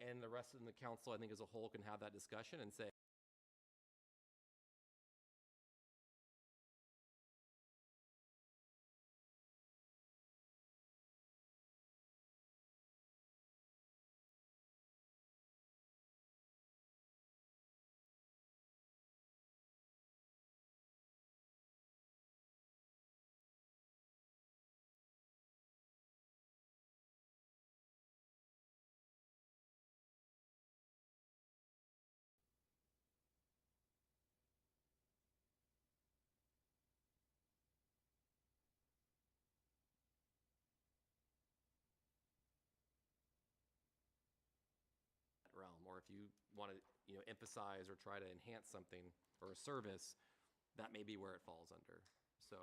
and the rest of the council, I think as a whole, can have that discussion and say, realm, or if you want to, emphasize or try to enhance something or a service, that may be where it falls under. So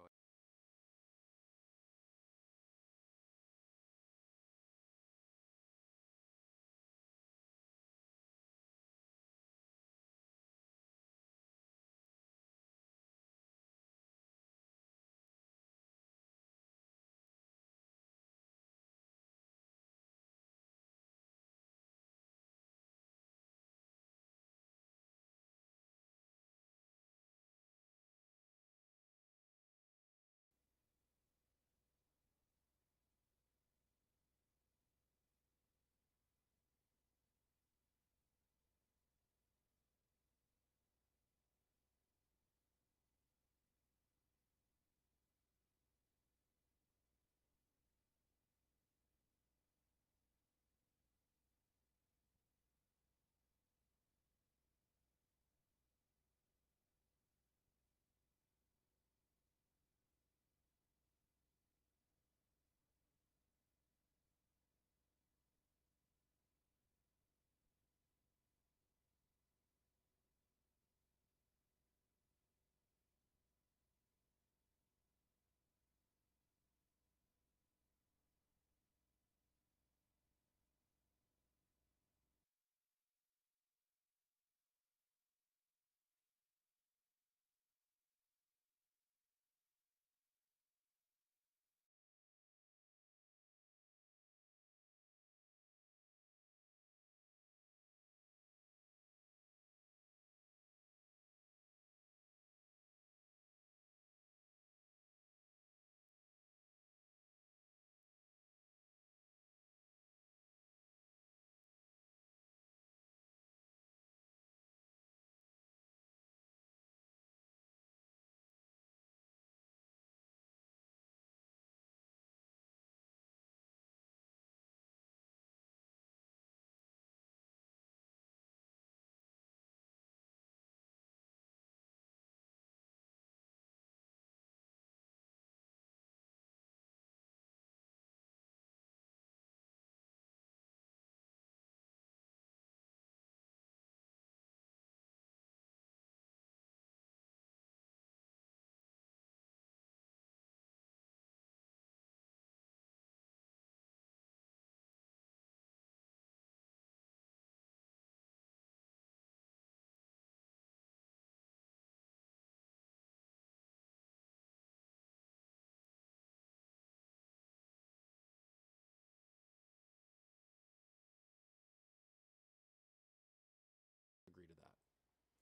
agree to that.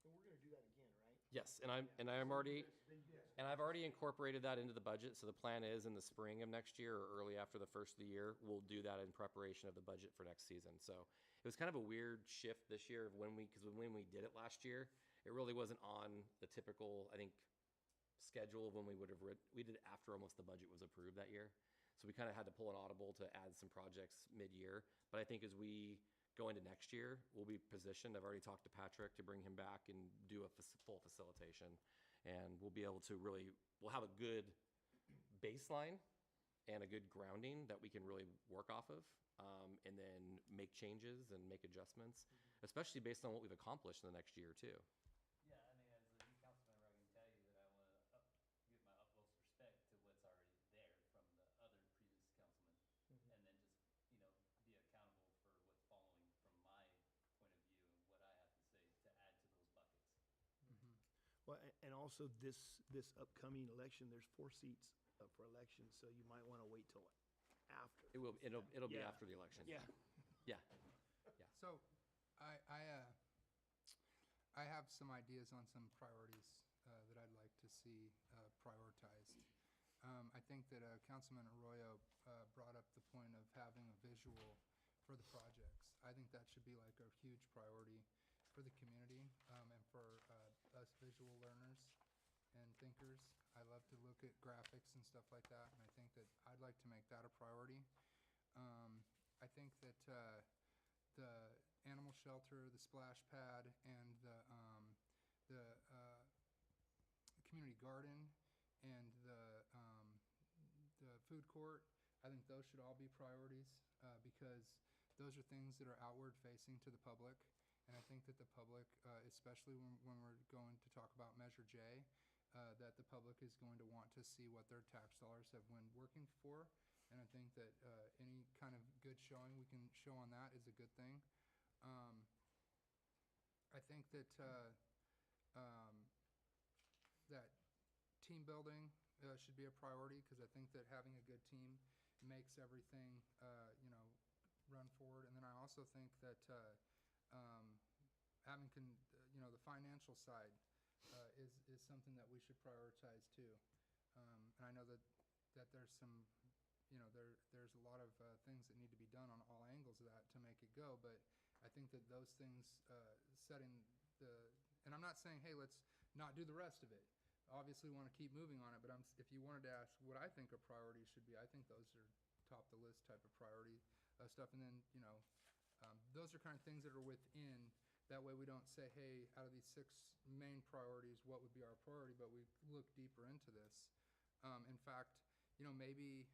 And we're gonna do that again, right? Yes, and I've already incorporated that into the budget. So the plan is in the spring of next year or early after the first of the year, we'll do that in preparation of the budget for next season. So it was kind of a weird shift this year of because when we did it last year, it really wasn't on the typical, I think, schedule of when we would have we did it after almost the budget was approved that year. So we kind of had to pull an audible to add some projects mid-year. But I think as we go into next year, we'll be positioned. I've already talked to Patrick to bring him back and do a full facilitation. And we'll be able to we'll have a good baseline and a good grounding that we can really work off of, and then make changes and make adjustments, especially based on what we've accomplished in the next year too. Yeah, I mean, as a new council member, I can tell you that I want to give my utmost respect to what's already there from the other previous councilmen, and then just, be accountable for what's following from my point of view and what I have to say to add to those buckets. Well, and also this upcoming election, there's 4 seats up for election, so you might wanna wait till after. It'll be Yeah. after the election. Yeah. Yeah. Yeah. So, I have some ideas on some priorities that I'd like to see prioritized. I think that Councilman Arroyo brought up the point of having a visual for the projects. I think that should be like a huge priority for the community and for us visual learners and thinkers. I love to look at graphics and stuff like that, and I think that I'd like to make that a priority. I think that the animal shelter, the splash pad, and the community garden and the food court, I think those should all be priorities because those are things that are outward facing to the public. And I think that the public, especially when we're going to talk about Measure J, that the public is going to want to see what their tax dollars have been working for. And I think that any kind of good showing we can show on that is a good thing. I think that that team building should be a priority because I think that having a good team makes everything, run forward. And then I also think that having, the financial side is something that we should prioritize too. And I know that there's some, there's a lot of things that need to be done on all angles of that to make it go. But I think that those things, setting and I'm not saying, hey, let's not do the rest of it. Obviously, we want to keep moving on it. But if you wanted to ask what I think a priority should be, I think those are top the list type of priority stuff. And then, those are kind of things that are within. That way we don't say, hey, out of these 6 main priorities, what would be our priority? But we look deeper into this. In fact, maybe,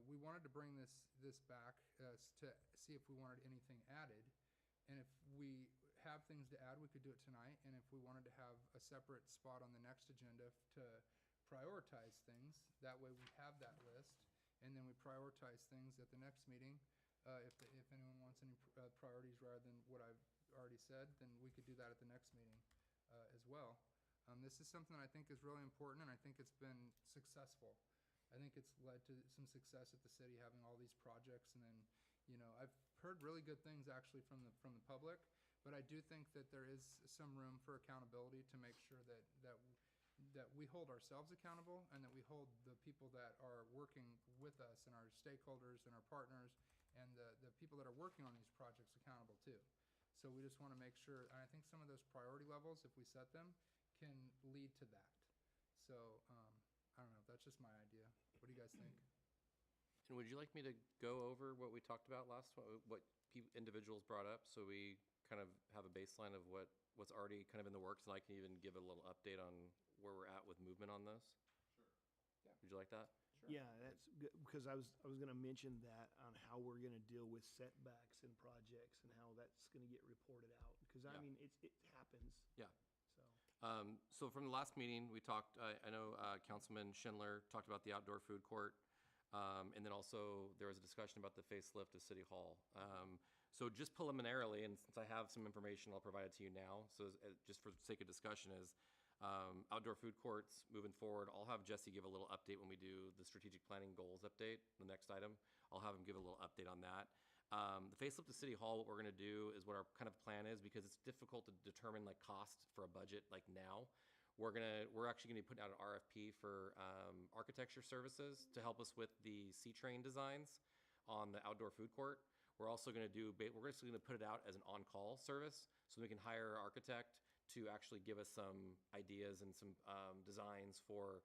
we wanted to bring this back to see if we wanted anything added. And if we have things to add, we could do it tonight. And if we wanted to have a separate spot on the next agenda to prioritize things, that way we have that list. And then we prioritize things at the next meeting. If anyone wants any priorities rather than what I've already said, then we could do that at the next meeting as well. This is something I think is really important, and I think it's been successful. I think it's led to some success at the city having all these projects, and then, I've heard really good things actually from the public, but I do think that there is some room for accountability to make sure that we hold ourselves accountable and that we hold the people that are working with us and our stakeholders and our partners and the people that are working on these projects accountable too. So we just want to make sure, and I think some of those priority levels, if we set them, can lead to that. So I don't know, that's just my idea. What do you guys think? And would you like me to go over what we talked about last, what individuals brought up, so we kind of have a baseline of what's already kind of in the works, and I can even give a little update on where we're at with movement on those? Sure. Would you like that? Yeah, that's good, because I was going to mention that on how we're going to deal with setbacks and projects and how that's going to get reported out. Because, I Yeah. mean, it happens. Yeah. So, So from the last meeting, we talked, I know Councilman Schindler talked about the outdoor food court. And then also there was a discussion about the facelift of City Hall. So just preliminarily, and since I have some information, I'll provide it to you now. So just for the sake of discussion is, outdoor food courts moving forward. I'll have Jesse give a little update when we do the strategic planning goals update, the next item. I'll have him give a little update on that. The facelift of City Hall, what we're going to do is what our kind of plan is, because it's difficult to determine like cost for a budget like now. We're actually going to be putting out an RFP for architecture services to help us with the C-Train designs on the outdoor food court. We're also going to we're basically going to put it out as an on-call service, so we can hire an architect to actually give us some ideas and some designs for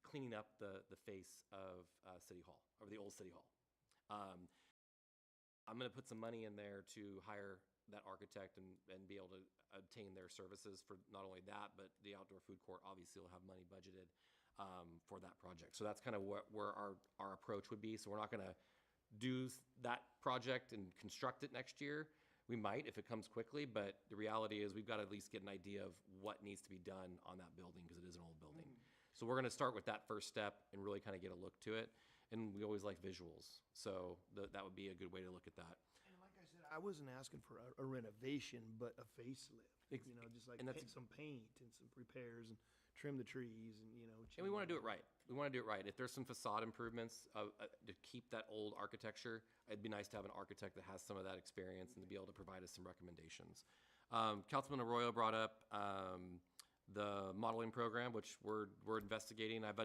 cleaning up the face of City Hall, or the old City Hall. I'm going to put some money in there to hire that architect and be able to obtain their services for not only that, but the outdoor food court obviously will have money budgeted for that project. So that's kind of where our approach would be. So we're not going to do that project and construct it next year. We might if it comes quickly, but the reality is we've got to at least get an idea of what needs to be done on that building, because it is an old building. So we're going to start with that first step and really kind of get a look to it. And we always like visuals. So that would be a good way to look at that. and like I said, I wasn't asking for a renovation, but a facelift. Ex- Just like and that's- some paint and some repairs and trim the trees and, you know. And we want to do it right. We want to do it right. If there's some facade improvements to keep that old architecture, it'd be nice to have an architect that has some of that experience and to be able to provide us some recommendations. Councilman Arroyo brought up the modeling program, which we're investigating. I've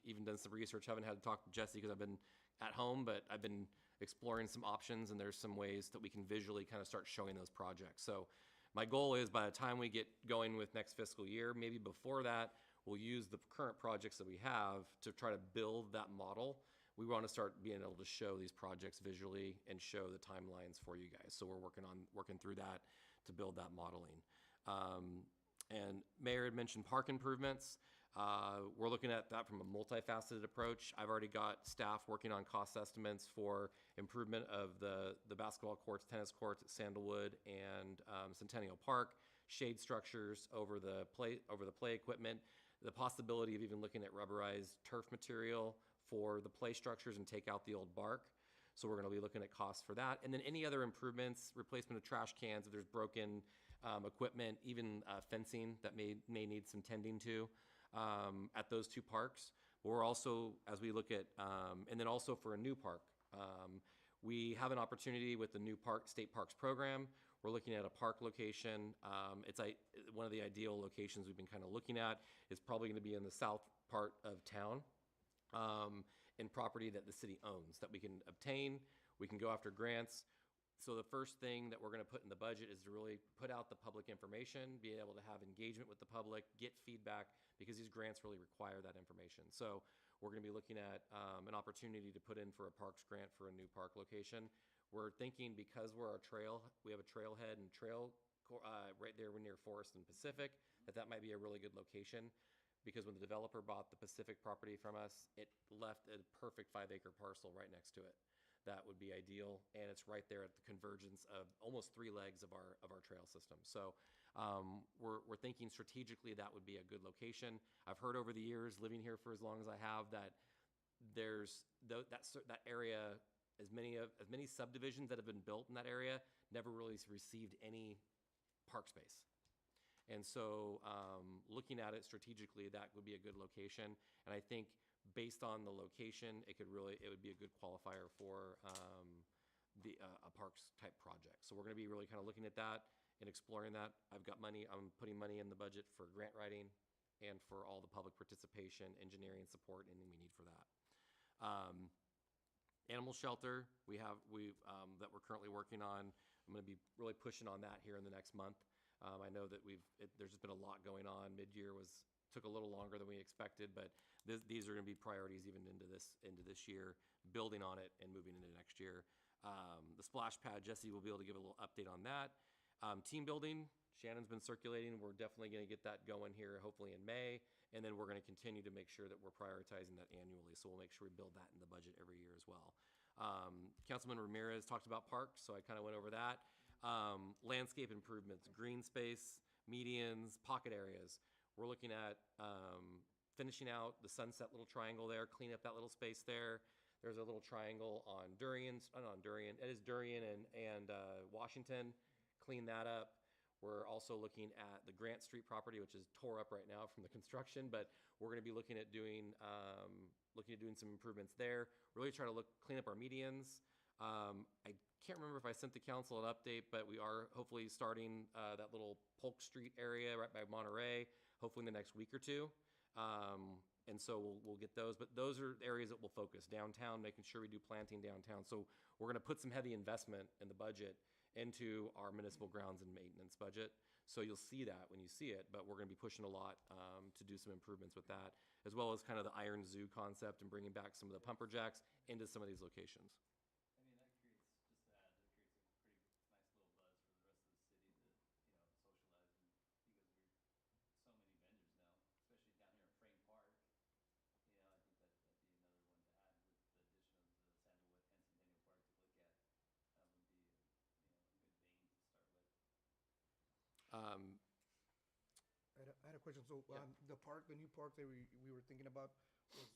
even done some research. I haven't had to talk to Jesse because I've been at home, but I've been exploring some options, and there's some ways that we can visually kind of start showing those projects. So my goal is by the time we get going with next fiscal year, maybe before that, we'll use the current projects that we have to try to build that model. We want to start being able to show these projects visually and show the timelines for you guys. So we're working through that to build that modeling. And Mayor had mentioned park improvements. We're looking at that from a multifaceted approach. I've already got staff working on cost estimates for improvement of the basketball courts, tennis courts at Sandalwood and Centennial Park, shade structures over the play equipment, the possibility of even looking at rubberized turf material for the play structures and take out the old bark. So we're going to be looking at costs for that. And then any other improvements, replacement of trash cans if there's broken equipment, even fencing that may need some tending to at those two parks. We're also, as we look at, and then also for a new park, we have an opportunity with the new state parks program. We're looking at a park location. It's one of the ideal locations we've been kind of looking at is probably going to be in the south part of town, in property that the city owns that we can obtain. We can go after grants. So the first thing that we're going to put in the budget is to really put out the public information, be able to have engagement with the public, get feedback, because these grants really require that information. So we're going to be looking at an opportunity to put in for a parks grant for a new park location. We're thinking because we're we have a trailhead and trail right there near Forest and Pacific, that might be a really good location. Because when the developer bought the Pacific property from us, it left a perfect 5-acre parcel right next to it. That would be ideal, and it's right there at the convergence of almost 3 legs of our trail system. So we're thinking strategically that would be a good location. I've heard over the years, living here for as long as I have, that there's that area, as many subdivisions that have been built in that area, never really received any park space. And so looking at it strategically, that would be a good location. And I think based on the location, it would be a good qualifier for a parks type project. So we're going to be really kind of looking at that and exploring that. I'm putting money in the budget for grant writing and for all the public participation, engineering support, anything we need for that. Animal shelter, that we're currently working on. I'm going to be really pushing on that here in the next month. I know that there's just been a lot going on. Mid-year took a little longer than we expected, but these are going to be priorities even into this year, building on it and moving into next year. The splash pad, Jesse will be able to give a little update on that. Team building, Shannon's been circulating. We're definitely going to get that going here, hopefully in May, and then we're going to continue to make sure that we're prioritizing that annually. So we'll make sure we build that in the budget every year as well. Councilman Ramirez talked about parks, so I kind of went over that. Landscape improvements, green space, medians, pocket areas. We're looking at finishing out the sunset little triangle there, clean up that little space there. There's a little triangle on Durian and Washington, clean that up. We're also looking at the Grant Street property, which is tore up right now from the construction, but we're going to be looking at doing some improvements there. Really try to clean up our medians. I can't remember if I sent the council an update, but we are hopefully starting that little Polk Street area right by Monterey, hopefully in the next week or two. And so we'll get those. But those are areas that we'll focus. Downtown, making sure we do planting downtown. So we're going to put some heavy investment in the budget into our municipal grounds and maintenance budget. So you'll see that when you see it, but we're going to be pushing a lot to do some improvements with that, as well as kind of the Iron Zoo concept and bringing back some of the pumper jacks into some of these locations. I mean, that creates, just to add, that creates a pretty nice little buzz for the rest of the city to, socialize in, because we're so many vendors now, especially down here in Frame Park. I think that'd be another one to add with the addition of the Sandalwood and Centennial Park to look at. That would be, a good vein to start with. I had a question. So Yeah. the new park that we were thinking about was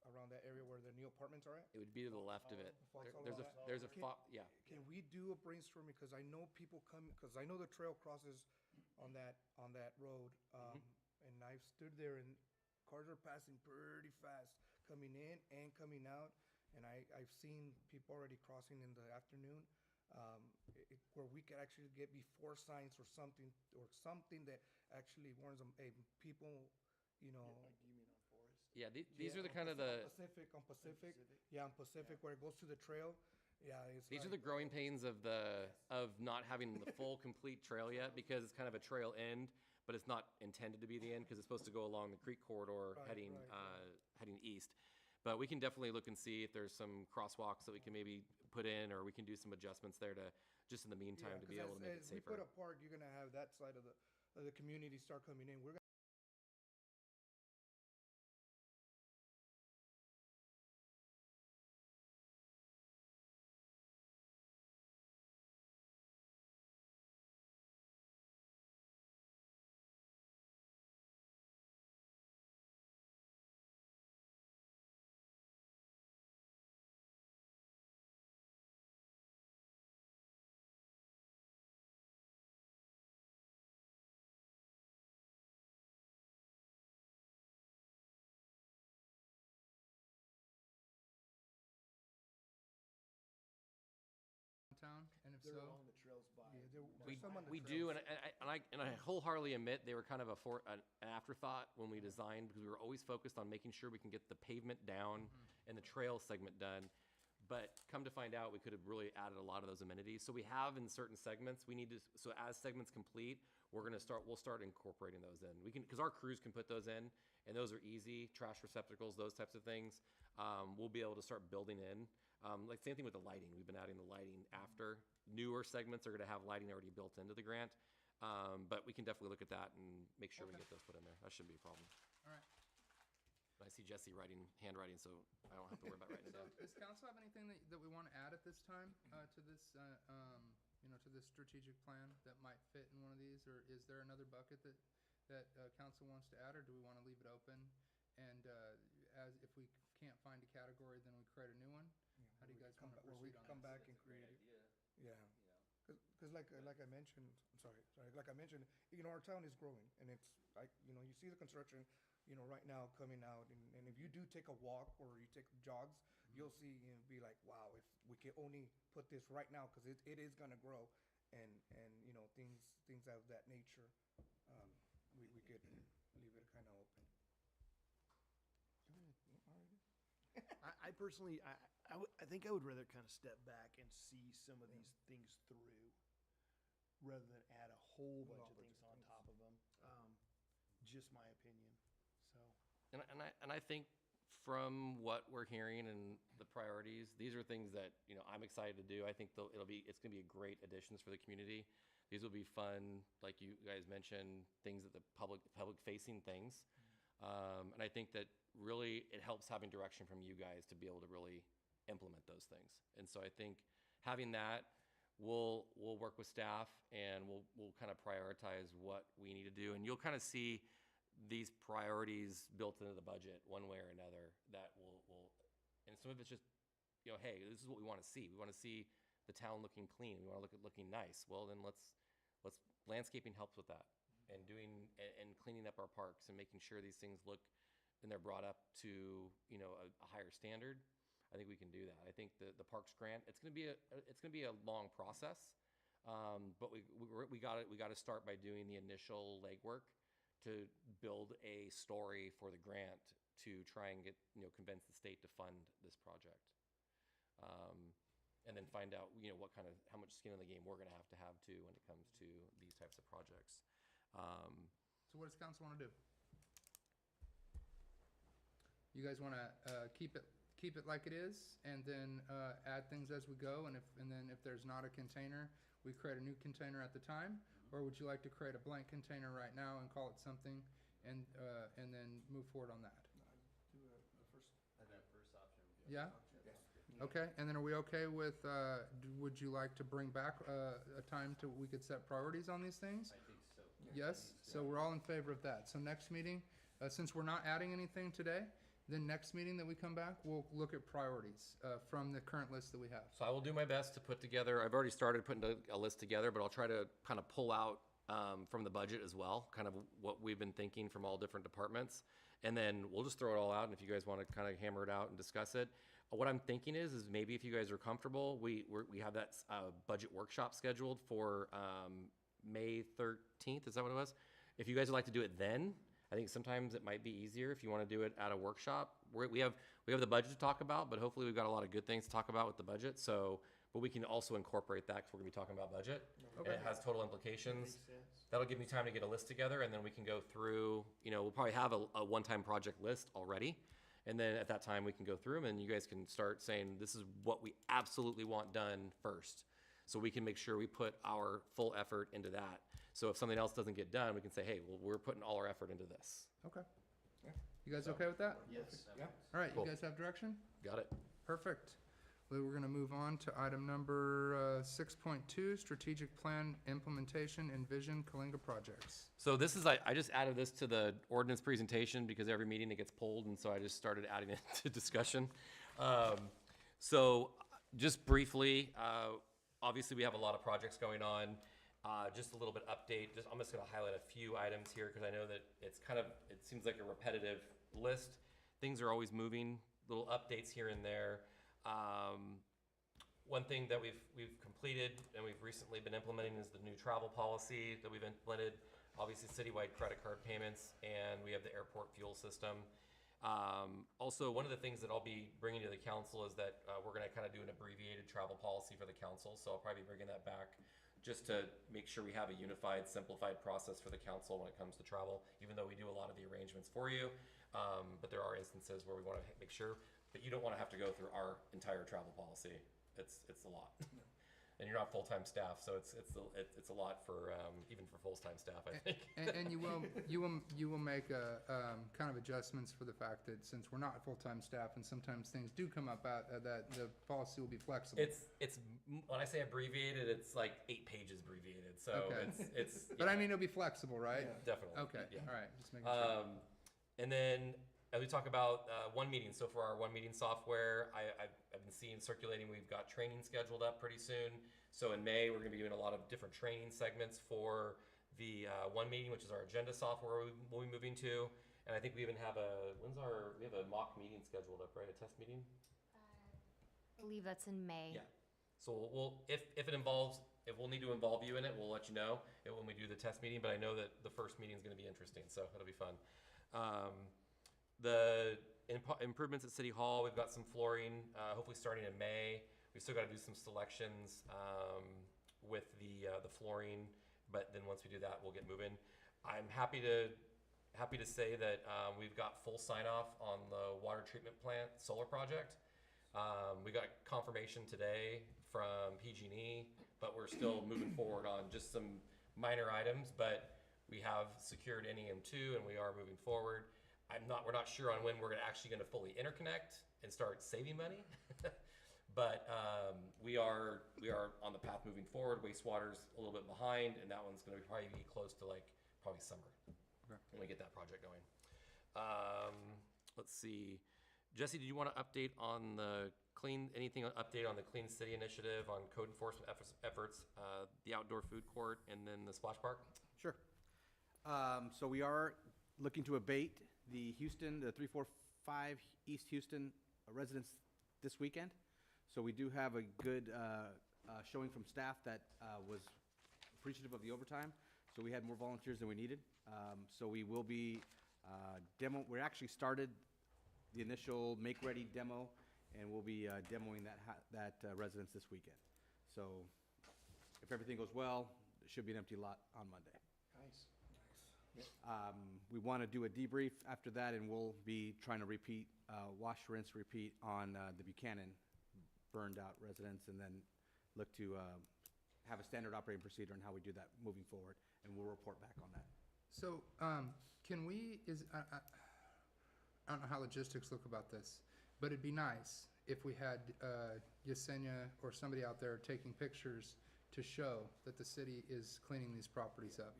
around that area where the new apartments are at? It would be to the left of it. Foxhole There's a Can- yeah. Can we do a brainstorming? Because I know people come, because I know the trail crosses on that road. and I've stood there and cars are passing pretty fast, coming in and coming out. And I've seen people already crossing in the afternoon, where we could actually get before signs or something that actually warns them, hey, people, you know. Like, do you mean on Forest? Yeah, these are the on kind of Pacific, the on Pacific. Pacific? Yeah, on Pacific, where it goes to the trail. Yeah, it's these are like, the growing pains of not having the full complete trail yet, because it's kind of a trail end, but it's not intended to be the end because it's supposed to go along the creek corridor Right, heading right. heading east. But we can definitely look and see if there's some crosswalks that we can maybe put in, or we can do some adjustments there to just in the meantime to be able to make it As we put safer. a park, you're gonna have that side of the community start coming in. We're Town, and if They're so, along the trails by. Yeah, there's We, some on the we do, trails. and I wholeheartedly admit they were kind of an afterthought when we designed, because we were always focused on making sure we can get the pavement down and the trail segment done. But come to find out, we could have really added a lot of those amenities. So we have in certain segments, so as segments complete, we'll start incorporating those in. We can, because our crews can put those in, and those are easy, trash receptacles, those types of things. We'll be able to start building in. Like same thing with the lighting. We've been adding the lighting after. Newer segments are gonna have lighting already built into the grant. But we can definitely look at that and make sure we Okay. get those put in there. That shouldn't be a problem. all right. I see Jesse handwriting, so I don't have to worry about writing it So down. does council have anything that we want to add at this time, to this, to this strategic plan that might fit in one of these? Or is there another bucket that council wants to add, or do we want to leave it open? And, as, if we can't find a category, then we create a new one? How do you guys want to Where we proceed on come this? back and create it. Yeah. You know, Because like I mentioned, I'm sorry, like I mentioned, our town is growing, and it's like, you see the construction, right now coming out, and if you do take a walk or you take jogs, you'll see, be like, wow, if we could only put this right now, because it is gonna grow, and things of that nature, we could leave it kind of open. I personally, I think I would rather kind of step back and see some of these things through, rather than add a whole bunch of things on top of them. Just my opinion, so. And I think from what we're hearing and the priorities, these are things that, I'm excited to do. I think it's gonna be a great additions for the community. These will be fun, like you guys mentioned, things that the public facing things. And I think that really it helps having direction from you guys to be able to really implement those things. And so I think having that, we'll work with staff and we'll kind of prioritize what we need to do. And you'll kind of see these priorities built into the budget one way or another that will, and some of it's just, hey, this is what we want to see. We want to see the town looking clean. We want to look at looking nice. Well, then let's landscaping helps with that, and cleaning up our parks and making sure these things look and they're brought up to, a higher standard. I think we can do that. I think the Parks Grant, it's gonna be a long process. But we gotta start by doing the initial legwork to build a story for the grant to try and convince the state to fund this project. And then find out, how much skin in the game we're gonna have to when it comes to these types of projects. So what does council want to do? You guys want to keep it like it is, and then add things as we go, and then if there's not a container, we create a new container at the time? Or would you like to create a blank container right now and call it something, and then move forward on that? Do the first. that first option. Yeah? Yes. Okay, and then are we okay with, would you like to bring back a time we could set priorities on these things? I think so. Yes, so we're all in favor of that. So next meeting, since we're not adding anything today, then next meeting that we come back, we'll look at priorities from the current list that we have. So I will do my best to put together, I've already started putting a list together, but I'll try to kind of pull out from the budget as well, kind of what we've been thinking from all different departments. And then we'll just throw it all out, and if you guys want to kind of hammer it out and discuss it. What I'm thinking is maybe if you guys are comfortable, we have that budget workshop scheduled for May 13th. Is that what it was? If you guys would like to do it then, I think sometimes it might be easier if you want to do it at a workshop. We have the budget to talk about, but hopefully we've got a lot of good things to talk about with the budget. So, but we can also incorporate that because we're going to be talking about budget. And it has total implications. That'll give me time to get a list together, and then we can go through, we'll probably have a one-time project list already. And then at that time, we can go through them, and you guys can start saying, this is what we absolutely want done first. So we can make sure we put our full effort into that. So if something else doesn't get done, we can say, hey, well, we're putting all our effort into this. Okay. You guys okay with that? Yes. Yeah. All right, Cool. you guys have direction? Got it. Perfect. Well, we're gonna move on to item number 6.2, strategic plan implementation and vision Kalinga projects. So this is, I just added this to the ordinance presentation because every meeting it gets pulled, and so I just started adding it to discussion. So just briefly, obviously we have a lot of projects going on. Just a little bit update, I'm just gonna highlight a few items here because I know that it seems like a repetitive list. Things are always moving, little updates here and there. One thing that we've completed and we've recently been implementing is the new travel policy that we've implemented. Obviously citywide credit card payments, and we have the airport fuel system. Also, one of the things that I'll be bringing to the council is that we're gonna kind of do an abbreviated travel policy for the council. So I'll probably be bringing that back just to make sure we have a unified, simplified process for the council when it comes to travel, even though we do a lot of the arrangements for you. But there are instances where we want to make sure that you don't want to have to go through our entire travel policy. It's a lot. And you're not full-time staff, so it's a lot for even for full-time staff, I think. And you will make kind of adjustments for the fact that since we're not full-time staff and sometimes things do come up that the policy will be flexible. It's when I say abbreviated, it's like 8 pages abbreviated. So Okay. it's But I yeah, mean, it'll be flexible, right? definitely. Okay, Yeah. all right, just making sure. And then as we talk about one meeting, so for our one meeting software, I've been seeing circulating, we've got training scheduled up pretty soon. So in May, we're gonna be doing a lot of different training segments for the one meeting, which is our agenda software we'll be moving to. And I think we even have we have a mock meeting scheduled up, right? A test meeting? I believe that's in May. Yeah. So if we'll need to involve you in it, we'll let you know when we do the test meeting, but I know that the first meeting is gonna be interesting, so it'll be fun. The improvements at City Hall, we've got some flooring, hopefully starting in May. We still gotta do some selections, with the flooring, but then once we do that, we'll get moving. I'm happy to say that, we've got full sign off on the water treatment plant solar project. We got confirmation today from PG&E, but we're still moving forward on just some minor items, but we have secured NEM2 and we are moving forward. We're not sure on when we're actually gonna fully interconnect and start saving money. But we are on the path moving forward. Wastewater's a little bit behind, and that one's gonna probably be close to probably summer when we get that project going. Let's see. Jesse, did you want to update on update on the Clean City Initiative, on code enforcement efforts, the outdoor food court, and then the splash park? Sure. So we are looking to abate the 345 East Houston residents this weekend. So we do have a good showing from staff that was appreciative of the overtime. So we had more volunteers than we needed. So we will be we actually started the initial make-ready demo, and we'll be demoing that residence this weekend. So if everything goes well, it should be an empty lot on Monday. Nice. We want to do a debrief after that, and we'll be trying to repeat, wash, rinse, repeat on the Buchanan burned out residents, and then look to have a standard operating procedure on how we do that moving forward, and we'll report back on that. So, can we, I don't know how logistics look about this, but it'd be nice if we had Yesenia or somebody out there taking pictures to show that the city is cleaning these properties up.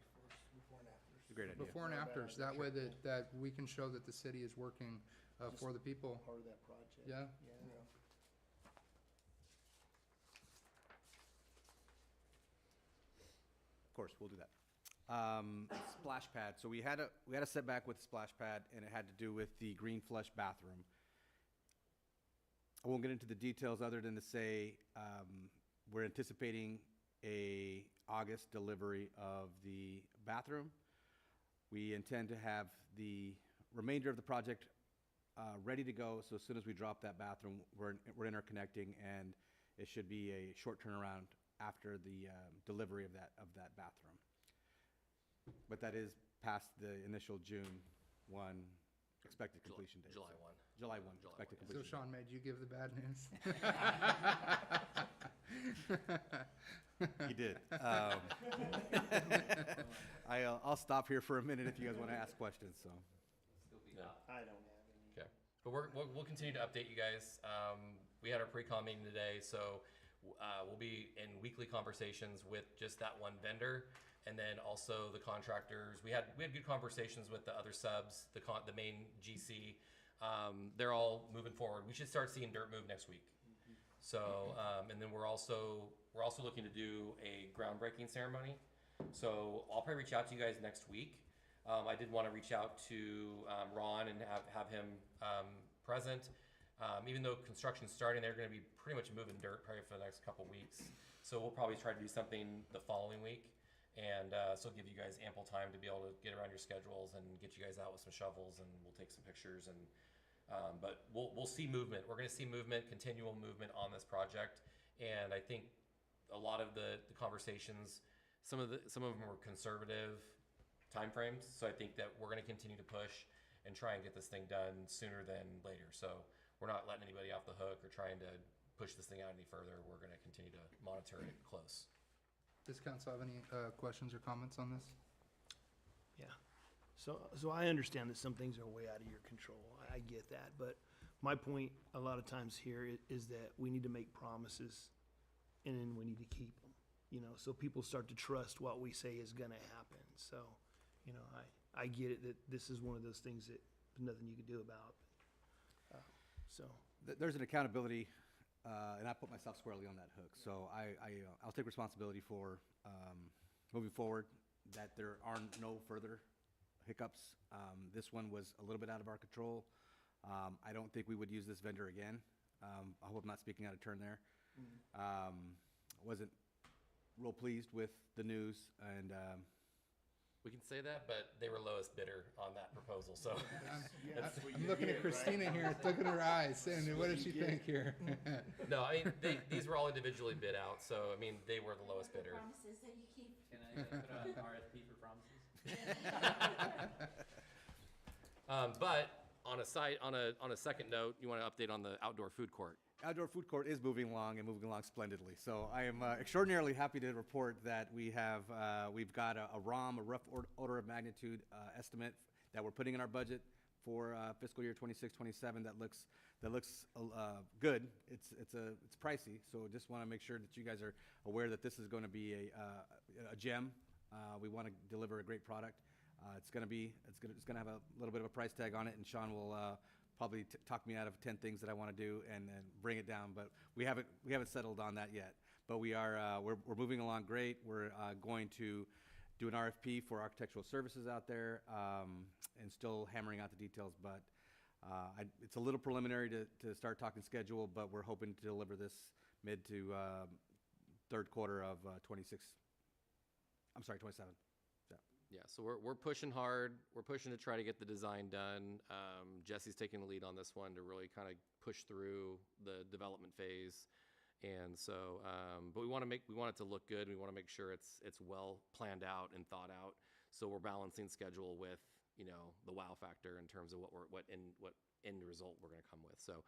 Before and after. It's a great idea. Before and afters, that way that we can show that the city is working for the people. Part of that project. Yeah? Yeah. Of course, we'll do that. Splash pad. So we had a setback with the splash pad, and it had to do with the green flush bathroom. I won't get into the details other than to say, we're anticipating a August delivery of the bathroom. We intend to have the remainder of the project ready to go. So as soon as we drop that bathroom, we're interconnecting, and it should be a short turnaround after the delivery of that bathroom. But that is past the initial June 1 expected completion date. July 1. July 1 expected So completion. Sean, made you give the bad news? He did. I'll stop here for a minute if you guys want to ask questions, so. Yeah. I don't have any. Okay, but we'll continue to update you guys. We had our pre-con meeting today, so we'll be in weekly conversations with just that one vendor, and then also the contractors. We had good conversations with the other subs, the main GC. They're all moving forward. We should start seeing dirt move next week. So, and then we're also looking to do a groundbreaking ceremony. So I'll probably reach out to you guys next week. I did want to reach out to Ron and have him present. Even though construction's starting, they're going to be pretty much moving dirt probably for the next couple weeks. So we'll probably try to do something the following week. And so give you guys ample time to be able to get around your schedules and get you guys out with some shovels, and we'll take some pictures. And but we'll see movement. We're going to see movement, continual movement on this project. And I think a lot of the conversations, some of them were conservative timeframes. So I think that we're going to continue to push and try and get this thing done sooner than later. So we're not letting anybody off the hook or trying to push this thing out any further. We're going to continue to monitor it close. Does council have any questions or comments on this? Yeah. So I understand that some things are way out of your control. I get that. But my point a lot of times here is that we need to make promises, and then we need to keep them, so people start to trust what we say is going to happen. So, I get it that this is one of those things that there's nothing you can do about. So. There's an accountability, and I put myself squarely on that hook. So I'll take responsibility for moving forward, that there are no further hiccups. This one was a little bit out of our control. I don't think we would use this vendor again. I hope I'm not speaking out of turn there. Wasn't real pleased with the news, and We can say that, but they were lowest bidder on that proposal. So I'm looking at Christina here, looking at her eyes, saying, what does she think here? no, I mean these were all individually bid out. So I mean they were the lowest bidder. Promises that you keep. Can I put on an RFP for promises? But on a second note, you want to update on the outdoor food court. outdoor food court is moving along and moving along splendidly. So I am extraordinarily happy to report that we've got a ROM, a rough order of magnitude estimate that we're putting in our budget for fiscal year 26-27 that looks good. It's pricey, so just want to make sure that you guys are aware that this is going to be a gem. We want to deliver a great product. It's going to have a little bit of a price tag on it, and Sean will probably talk me out of 10 things that I want to do and bring it down. But we haven't settled on that yet. But we're moving along great. We're going to do an RFP for architectural services out there, and still hammering out the details. But it's a little preliminary to start talking schedule, but we're hoping to deliver this mid to third quarter of 27. Yeah, so we're pushing hard. We're pushing to try to get the design done. Jesse's taking the lead on this one to really kind of push through the development phase. And so, but we want it to look good. We want to make sure it's well planned out and thought out. So we're balancing schedule with, the wow factor in terms of what end result we're going to come with. So,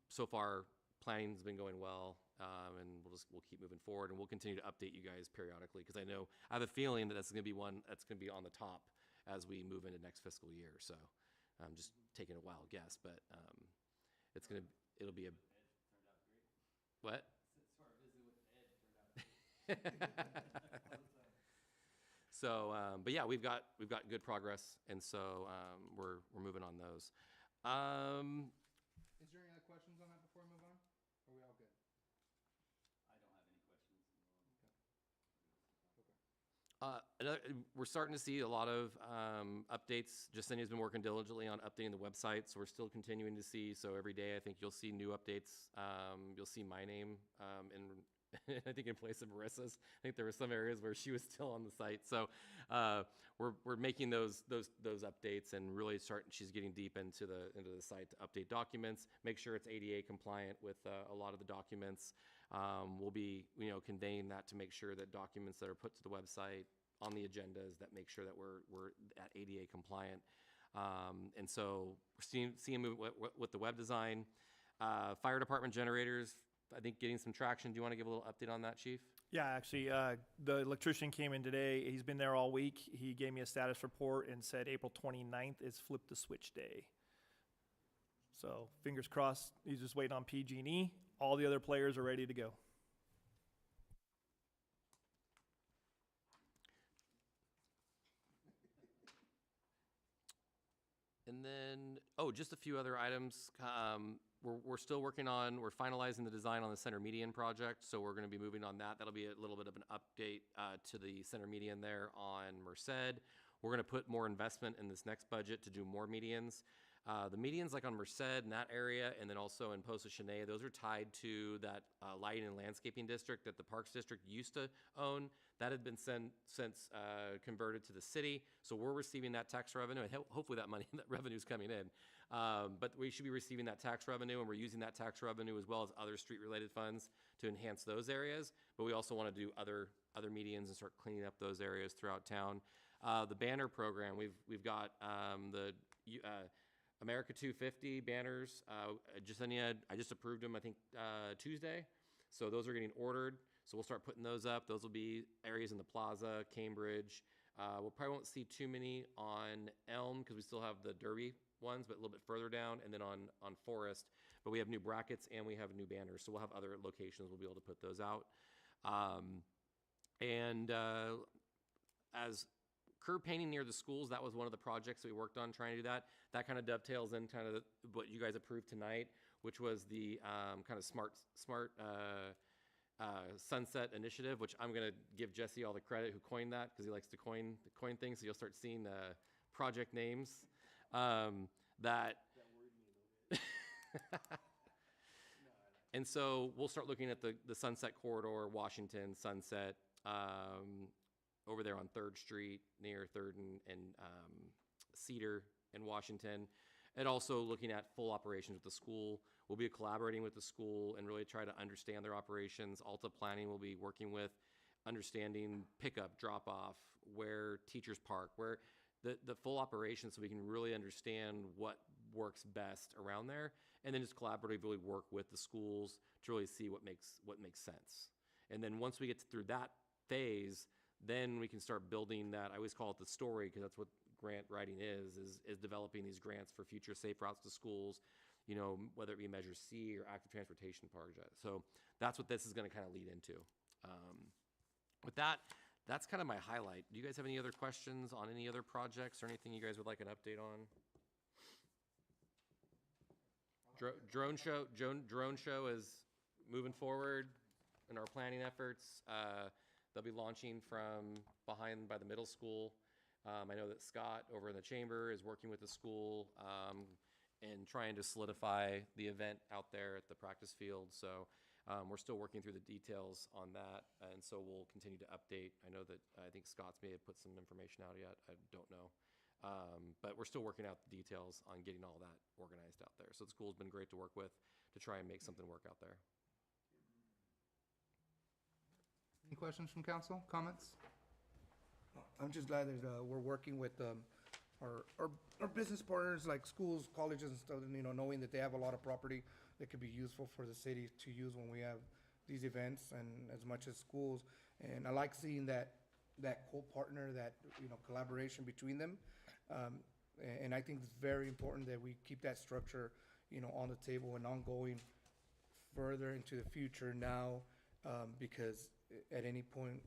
so far planning's been going well, and we'll keep moving forward, and we'll continue to update you guys periodically, because I have a feeling that that's going to be one that's going to be on the top as we move into next fiscal year. So I'm just taking a wild guess, but it'll be a what? So, but yeah, we've got good progress, and so we're moving on those. Is there any other questions on that before we move on? Are we all good? I don't have any questions. We're starting to see a lot of updates. Justinia's been working diligently on updating the website, so we're still continuing to see. So every day, I think you'll see new updates. You'll see my name in, I think in place of Marissa's. I think there were some areas where she was still on the site. So we're making those updates and really starting. She's getting deep into the site to update documents, make sure it's ADA compliant with a lot of the documents. We'll be, conveying that to make sure that documents that are put to the website on the agendas that make sure that we're at ADA compliant. And so we're seeing movement with the web design. Fire department generators, I think getting some traction. Do you want to give a little update on that, Chief? Yeah, actually, the electrician came in today. He's been there all week. He gave me a status report and said April 29th is flip the switch day. So fingers crossed. He's just waiting on PG&E. All the other players are ready to go. And then, just a few other items. We're still working on, we're finalizing the design on the center median project, so we're going to be moving on that. That'll be a little bit of an update to the center median there on Merced. We're going to put more investment in this next budget to do more medians. The medians like on Merced in that area, and then also in Posa Cheney, those are tied to that lighting and landscaping district that the Parks District used to own. That had been since converted to the city, so we're receiving that tax revenue, and hopefully that money, that revenue is coming in. But we should be receiving that tax revenue, and we're using that tax revenue as well as other street-related funds to enhance those areas. But we also want to do other medians and start cleaning up those areas throughout town. The banner program, we've got the America 250 banners. I just approved them, I think, Tuesday. So those are getting ordered. So we'll start putting those up. Those will be areas in the plaza, Cambridge. We'll probably won't see too many on Elm because we still have the Derby ones, but a little bit further down, and then on Forest. But we have new brackets and we have new banners. So we'll have other locations we'll be able to put those out. As curb painting near the schools, that was one of the projects that we worked on trying to do that. That kind of dovetails in kind of what you guys approved tonight, which was the kind of smart sunset initiative, which I'm going to give Jesse all the credit who coined that because he likes to coin things. So you'll start seeing project names that worried me a little bit. And so we'll start looking at the Sunset Corridor, Washington, Sunset, over there on 3rd Street near 3rd and Cedar in Washington, and also looking at full operations with the school. We'll be collaborating with the school and really try to understand their operations. Alta Planning will be working with understanding pickup, drop-off, where teachers park, where the full operation, so we can really understand what works best around there, and then just collaboratively work with the schools to really see what makes sense. And then once we get through that phase, then we can start building that. I always call it the story because that's what grant writing is developing these grants for future safe routes to schools, whether it be Measure C or active transportation project. So that's what this is going to kind of lead into. With that, that's kind of my highlight. Do you guys have any other questions on any other projects or anything you guys would like an update on? Drone show is moving forward in our planning efforts. They'll be launching from behind by the middle school. I know that Scott over in the chamber is working with the school and trying to solidify the event out there at the practice field. So we're still working through the details on that, and so we'll continue to update. I think Scott's may have put some information out yet. I don't know. But we're still working out the details on getting all that organized out there. So the school's been great to work with to try and make something work out there. Any questions from council? Comments? I'm just glad that we're working with our business partners like schools, colleges and stuff, and, knowing that they have a lot of property that could be useful for the city to use when we have these events, and as much as schools. And I like seeing that co-partner, that, collaboration between them. And I think it's very important that we keep that structure, on the table and ongoing further into the future now, because at any point,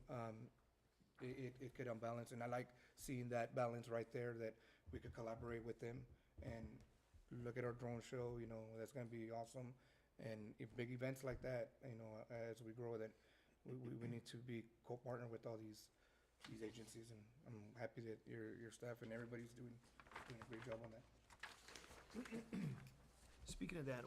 it could unbalance. And I like seeing that balance right there, that we could collaborate with them and look at our drone show, that's going to be awesome. And if big events like that, as we grow, that we need to be co-partner with all these these agencies, and I'm happy that your staff and everybody's doing a great job on that. Speaking of that,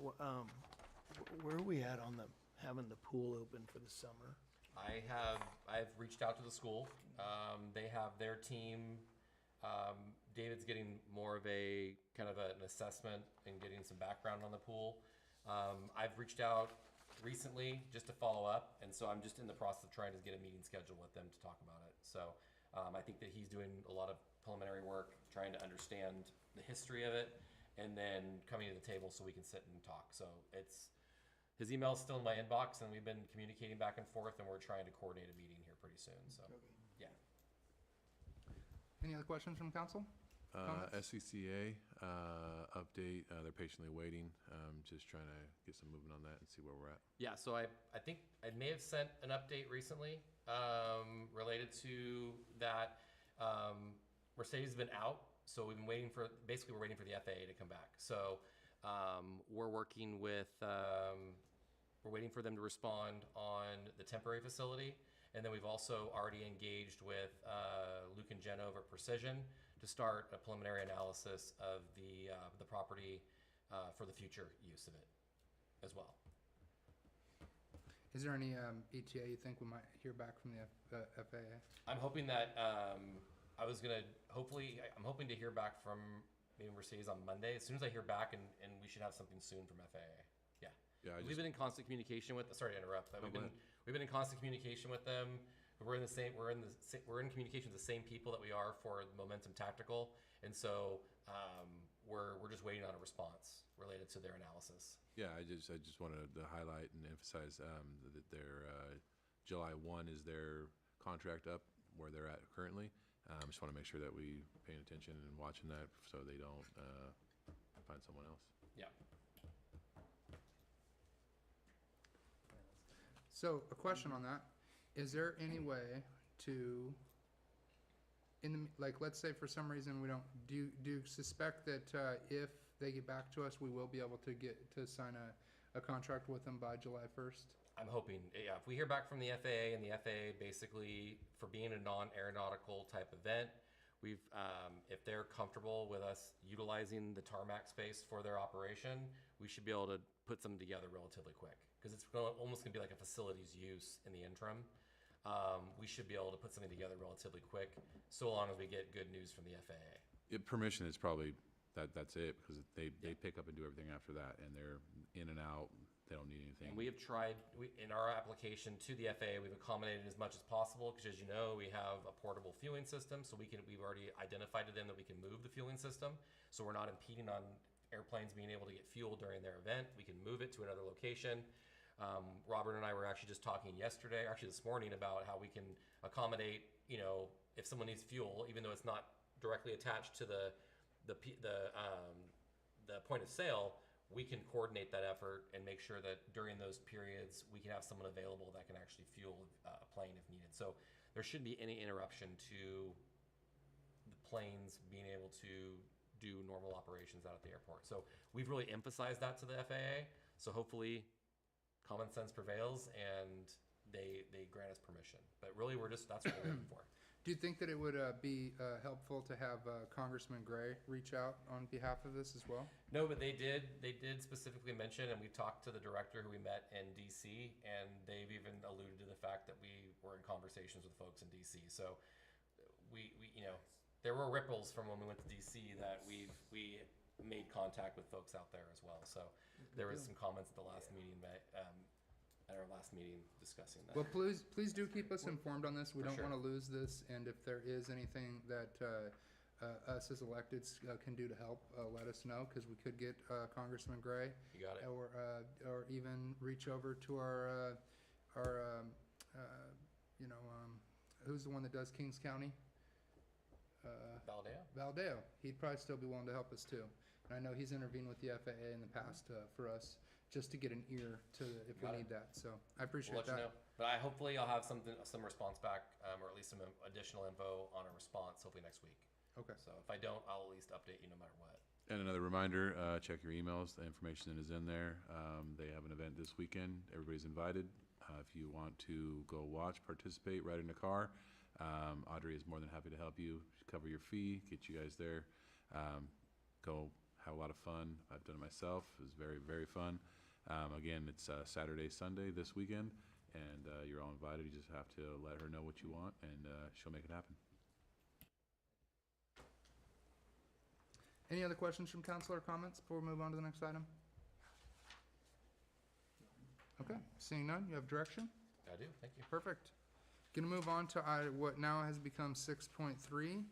where are we at on having the pool open for the summer? I've reached out to the school. They have their team. David's getting more of a kind of an assessment and getting some background on the pool. I've reached out recently just to follow up, and so I'm just in the process of trying to get a meeting scheduled with them to talk about it. So I think that he's doing a lot of preliminary work, trying to understand the history of it, and then coming to the table so we can sit and talk. So his email's still in my inbox, and we've been communicating back and forth, and we're trying to coordinate a meeting here pretty soon. So yeah. Any other questions from council? Comments? SCCA update, they're patiently waiting, just trying to get some movement on that and see where we're at. Yeah, so I think I may have sent an update recently related to that. Mercedes has been out, so we've been waiting for, basically we're waiting for the FAA to come back. So we're working with, we're waiting for them to respond on the temporary facility. And then we've also already engaged with Luke and Jen over at Precision to start a preliminary analysis of the property for the future use of it as well. Is there any ETA you think we might hear back from the FAA? I'm hoping that I'm hoping to hear back from maybe Mercedes on Monday. As soon as I hear back, and we should have something soon from FAA. Yeah. Yeah, We've been in constant communication with. Sorry to interrupt, but we've been in constant communication with them. We're in communication with the same people that we are for Momentum Tactical, and so we're just waiting on a response related to their analysis. Yeah, I just wanted to highlight and emphasize that their July 1 is their contract up where they're at currently. I just want to make sure that we paying attention and watching that so they don't find someone else. Yeah. So a question on that, is there any way to, like, let's say for some reason we don't, do you suspect that if they get back to us, we will be able to sign a contract with them by July 1st? I'm hoping, yeah, if we hear back from the FAA, and the FAA basically, for being a non-aeronautical type event, if they're comfortable with us utilizing the tarmac space for their operation, we should be able to put something together relatively quick. Because it's almost going to be like a facilities use in the interim. We should be able to put something together relatively quick, so long as we get good news from the FAA. Permission is probably, that's it, because they pick up and do everything after that, and they're in and out. They don't need anything. And we have tried, in our application to the FAA, we've accommodated as much as possible, because as you know, we have a portable fueling system, so we've already identified to them that we can move the fueling system, so we're not impeding on airplanes being able to get fuel during their event. We can move it to another location. Robert and I were actually just talking this morning, about how we can accommodate, if someone needs fuel, even though it's not directly attached to the point of sale, we can coordinate that effort and make sure that during those periods we can have someone available that can actually fuel a plane if needed. So there shouldn't be any interruption to the planes being able to do normal operations out at the airport. So we've really emphasized that to the FAA. So hopefully common sense prevails and they grant us permission. But really that's what we're looking for. Do you think that it would be helpful to have Congressman Gray reach out on behalf of this as well? No, but they did specifically mention, and we talked to the director who we met in DC, and they've even alluded to the fact that we were in conversations with folks in DC. So we there were ripples from when we went to DC that we made contact with folks out there as well. So there was some comments at the last meeting at our last meeting discussing that. Well, please do keep us informed on this. We For don't sure. want to lose this, and if there is anything that us as electeds can do to help, let us know, because we could get Congressman Gray, You got it. or even reach over to our who's the one that does Kings County? Valadeo? Valdeo. He'd probably still be willing to help us too. And I know he's intervened with the FAA in the past for us, just to get an ear to if we Got it. need that. So I appreciate We'll let you that. know. But hopefully I'll have some response back, or at least some additional info on a response hopefully next week. Okay. So if I don't, I'll at least update you no matter what. And another reminder, check your emails. The information is in there. They have an event this weekend. Everybody's invited. If you want to go watch, participate, ride in a car, Audrey is more than happy to help you, cover your fee, get you guys there. Go have a lot of fun. I've done it myself. It was very, very fun. Again, it's Saturday, Sunday this weekend, and you're all invited. You just have to let her know what you want, and she'll make it happen. Any other questions from council or comments before we move on to the next item? Okay, seeing none, you have direction? I do, thank you. Perfect. Gonna move on to what now has become 6.3,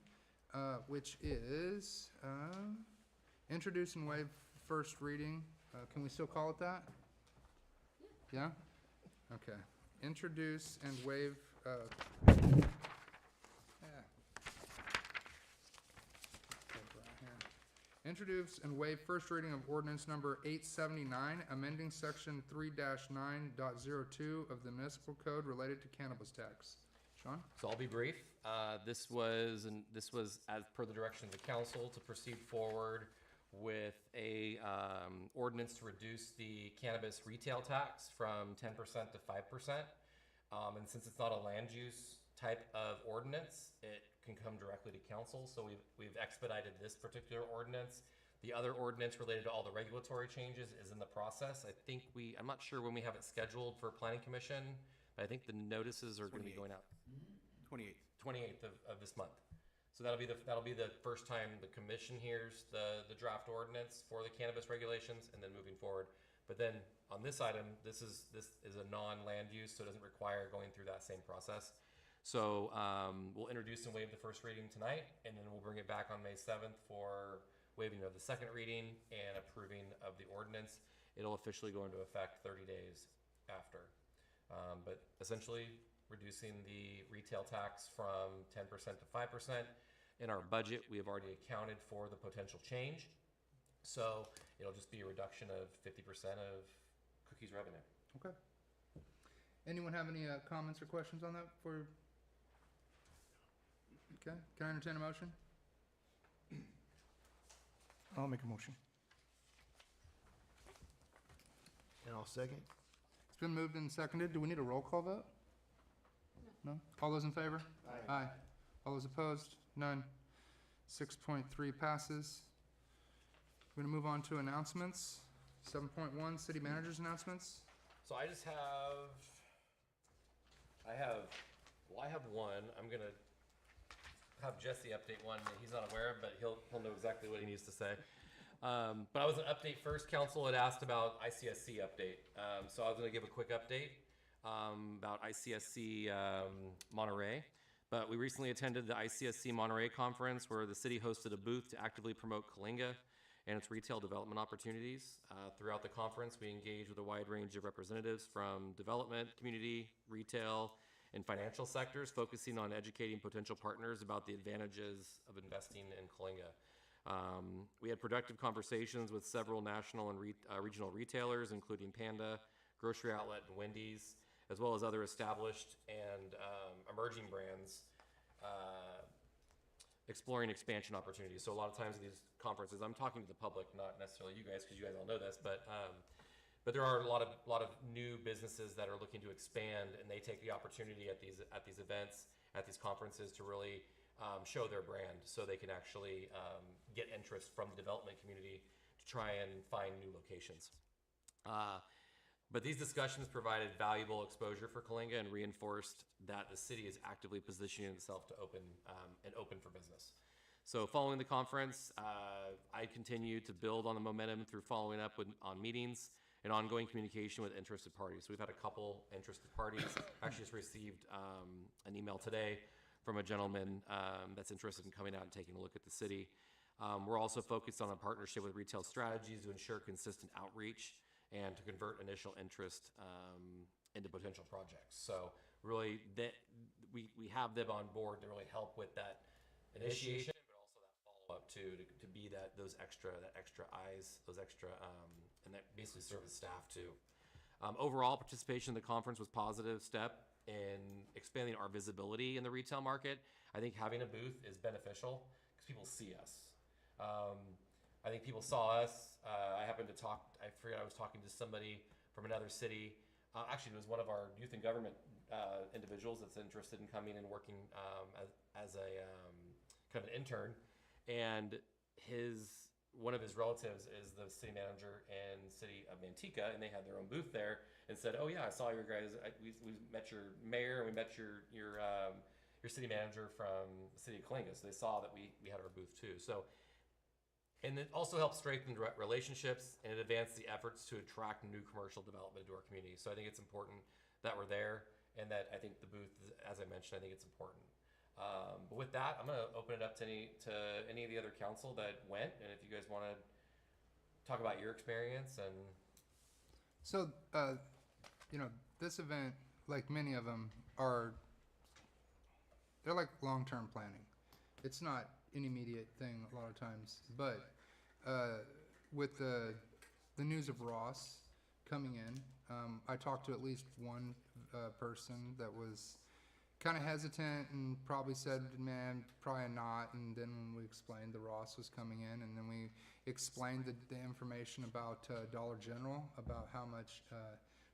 which is introduce and waive first reading. Can we still call it that? Yeah? Okay. Introduce and waive. Introduce and waive first reading of ordinance number 879, amending section 3-9.02 of the municipal code related to cannabis tax. Sean? So I'll be brief. This was as per the direction of the council to proceed forward with a ordinance to reduce the cannabis retail tax from 10% to 5%. And since it's not a land use type of ordinance, it can come directly to council. So we've expedited this particular ordinance. The other ordinance related to all the regulatory changes is in the process. I'm not sure when we have it scheduled for planning commission, but I think the notices are going to be going out 28th of this month. So that'll be the first time the commission hears the draft ordinance for the cannabis regulations, and then moving forward. But then on this item, this is a non-land use, so it doesn't require going through that same process. So we'll introduce and waive the first reading tonight, and then we'll bring it back on May 7th for waiving of the second reading and approving of the ordinance. It'll officially go into effect 30 days after. But essentially, reducing the retail tax from 10% to 5%. In our budget, we have already accounted for the potential change. So it'll just be a reduction of 50% of Cookies revenue. Okay. Anyone have any comments or questions on that before? Okay, can I entertain a motion? I'll make a motion. And I'll second. It's been moved and seconded. Do we need a roll call vote? No? All those in favor? Aye. All those opposed? None. 6.3 passes. We're gonna move on to announcements. 7.1, city manager's announcements. So I have one. I'm gonna have Jesse update one that he's not aware of, but he'll know exactly what he needs to say. But I was an update first. Council had asked about ICSC update. So I was gonna give a quick update about ICSC Monterey. But we recently attended the ICSC Monterey conference where the city hosted a booth to actively promote Coalinga and its retail development opportunities. Throughout the conference, we engaged with a wide range of representatives from development, community, retail, and financial sectors, focusing on educating potential partners about the advantages of investing in Coalinga. We had productive conversations with several national and regional retailers, including Panda, Grocery Outlet, and Wendy's, as well as other established and emerging brands exploring expansion opportunities. So a lot of times at these conferences, I'm talking to the public, not necessarily you guys, because you guys all know this, but there are a lot of new businesses that are looking to expand, and they take the opportunity at these events, at these conferences, to really show their brand, so they can actually get interest from the development community to try and find new locations. But these discussions provided valuable exposure for Coalinga and reinforced that the city is actively positioning itself to open for business. So following the conference, I continue to build on the momentum through following up on meetings and ongoing communication with interested parties. So we've had a couple interested parties. Actually just received an email today from a gentleman that's interested in coming out and taking a look at the city. We're also focused on a partnership with Retail Strategies to ensure consistent outreach and to convert initial interest into potential projects. So really, we have them on board to really help with that initiation, but also that follow-up too, to be those extra eyes, those extra, and that basically serve as staff too. Overall, participation in the conference was a positive step in expanding our visibility in the retail market. I think having a booth is beneficial because people see us. I think people saw us. I was talking to somebody from another city. Actually, it was one of our youth and government individuals that's interested in coming and working as a kind of an intern, and one of his relatives is the city manager in city of Manteca, and they had their own booth there, and said, "Oh yeah, I saw your guys. We met your mayor, and we met your city manager from the city of Coalinga." So they saw that we had our booth too. So, and it also helps strengthen direct relationships and advance the efforts to attract new commercial development to our community. So I think it's important that we're there, and that I think the booth, as I mentioned, I think it's important. But with that, I'm going to open it up to any of the other council that went, and if you guys want to talk about your experience and. So, this event, like many of them, they're like long-term planning. It's not an immediate thing a lot of times, but with the news of Ross coming in, I talked to at least one person that was kind of hesitant and probably said, man, probably not. And then when we explained the Ross was coming in, and then we explained the information about Dollar General, about how much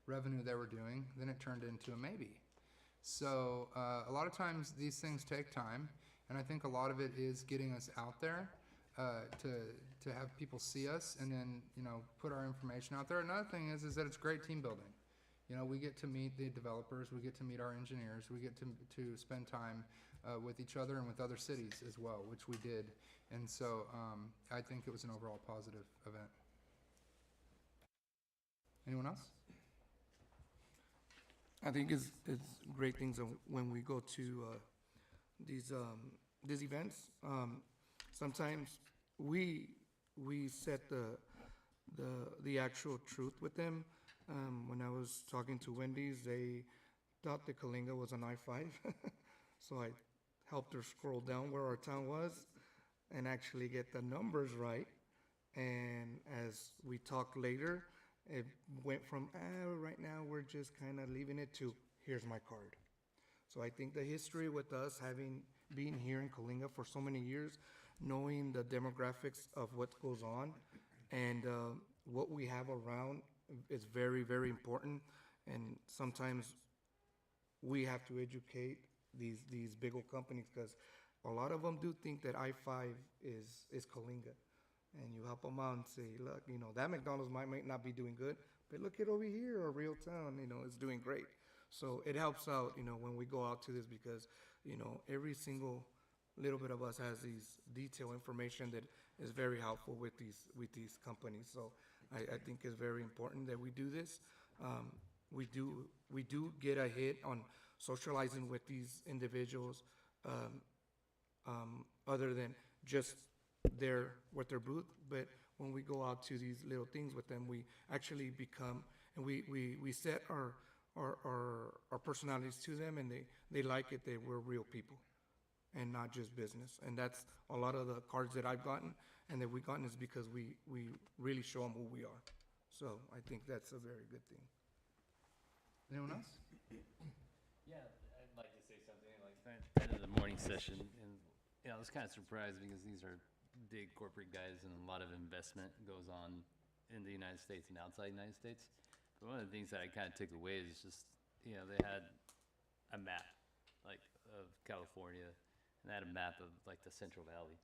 revenue they were doing, then it turned into a maybe. So a lot of times these things take time, and I think a lot of it is getting us out there to have people see us, and then put our information out there. Another thing is that it's great team building. We get to meet the developers, we get to meet our engineers, we get to spend time with each other and with other cities as well, which we did. And so I think it was an overall positive event. Anyone else? I think it's great things when we go to these events. Sometimes we set the actual truth with them. When I was talking to Wendy's, they thought that Coalinga was an I-5, so I helped her scroll down where our town was and actually get the numbers right. And as we talked later, it went from, right now we're just kind of leaving it, to here's my card. So I think the history with us being here in Coalinga for so many years, knowing the demographics of what goes on and what we have around is very, very important. And sometimes we have to educate these big old companies, because a lot of them do think that I-5 is Coalinga. And you help them out and say, look, that McDonald's might not be doing good, but look at over here, our real town, is doing great. So it helps out, when we go out to this, because, every single little bit of us has these detailed information that is very helpful with these companies. So I think it's very important that we do this. We do get a hit on socializing with these individuals, other than just with their booth. But when we go out to these little things with them, we actually become, and we set our personalities to them, and they like it that we're real people and not just business. And that's a lot of the cards that I've gotten and that we've gotten, is because we really show them who we are. So I think that's a very good thing. Anyone else? Yeah, I'd like to say something, like, end of the morning session, and, I was kind of surprised because these are big corporate guys and a lot of investment goes on in the United States and outside the United States. But one of the things that I kind of took away is just, they had a map, like, of California, and they had a map of, like, the Central Valley.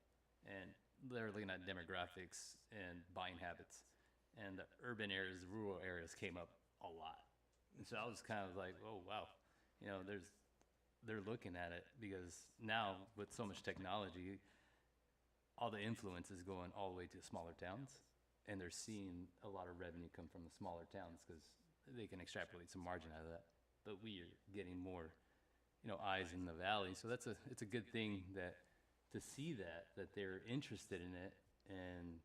And they're looking at demographics and buying habits. And the urban areas, the rural areas came up a lot. And so I was kind of like, oh, wow. They're looking at it, because now with so much technology, all the influence is going all the way to smaller towns. And they're seeing a lot of revenue come from the smaller towns, because they can extrapolate some margin out of that. But we are getting more, eyes in the valley. So it's a good thing to see that they're interested in it, and,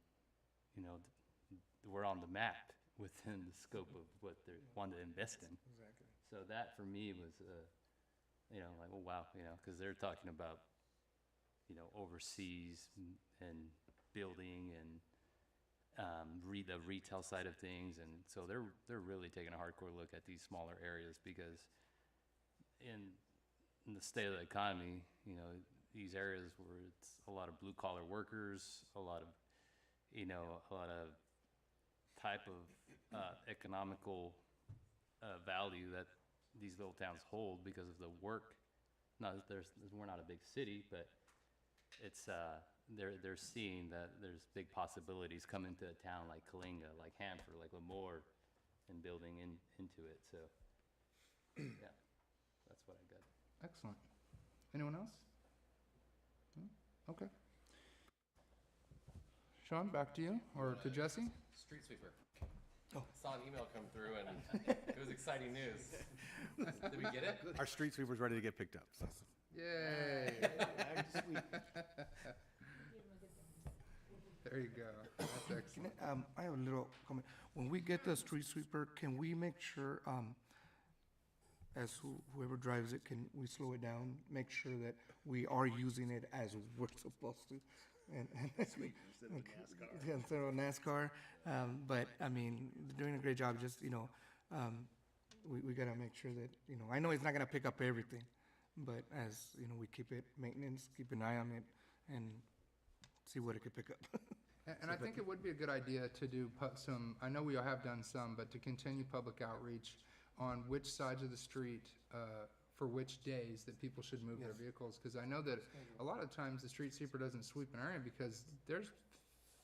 we're on the map within the scope of what they want to invest in. Exactly. So that for me was, like, oh, wow, because they're talking about, overseas and building and the retail side of things. And so they're really taking a hardcore look at these smaller areas, because in the state of the economy, these areas where it's a lot of blue collar workers, a lot of type of economical value that these little towns hold because of the work. We're not a big city, but it's, they're seeing that there's big possibilities coming to a town like Kalinga, like Hanford, like Lemoore, and building into it, so, yeah, that's what I got. Excellent. Anyone else? No? Okay. Sean, back to you, or to Jesse? Street sweeper. Saw an email come through and it was exciting news. Did we get it? Our street sweeper's ready to get picked up, so. Yay! There you go. That's excellent. I have a little comment. When we get the street sweeper, can we make sure, as whoever drives it, can we slow it down? Make sure that we are using it as we're supposed to? And yeah, instead of NASCAR. But, I mean, they're doing a great job, just, we gotta make sure that, I know it's not gonna pick up everything, but as, we keep it maintenance, keep an eye on it, and see what it could pick up. And I think it would be a good idea to do some, I know we have done some, but to continue public outreach on which sides of the street, for which days that people should move their vehicles. Because I know that a lot of times the street sweeper doesn't sweep an area because there's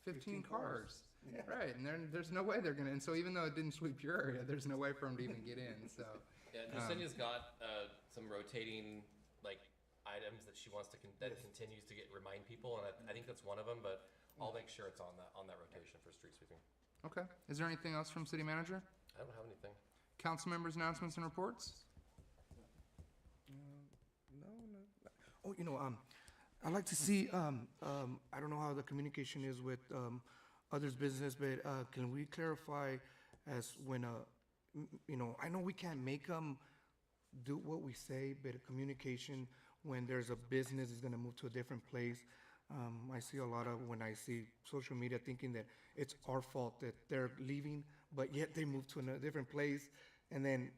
15 cars. Yeah. Right, and there's no way they're gonna, and so even though it didn't sweep your area, there's no way for them to even get in, so. Yeah, Jasenia's got some rotating like items that she wants to that continues to remind people, and I think that's one of them. But I'll make sure it's on that rotation for street sweeping. Okay, is there anything else from city manager? I don't have anything. Council members' announcements and reports? No. I'd like to see, I don't know how the communication is with others' business, but can we clarify as when, I know we can't make them do what we say, but a communication when there's a business is gonna move to a different place. I see a lot of, when I see social media, thinking that it's our fault that they're leaving, but yet they moved to a different place. And then,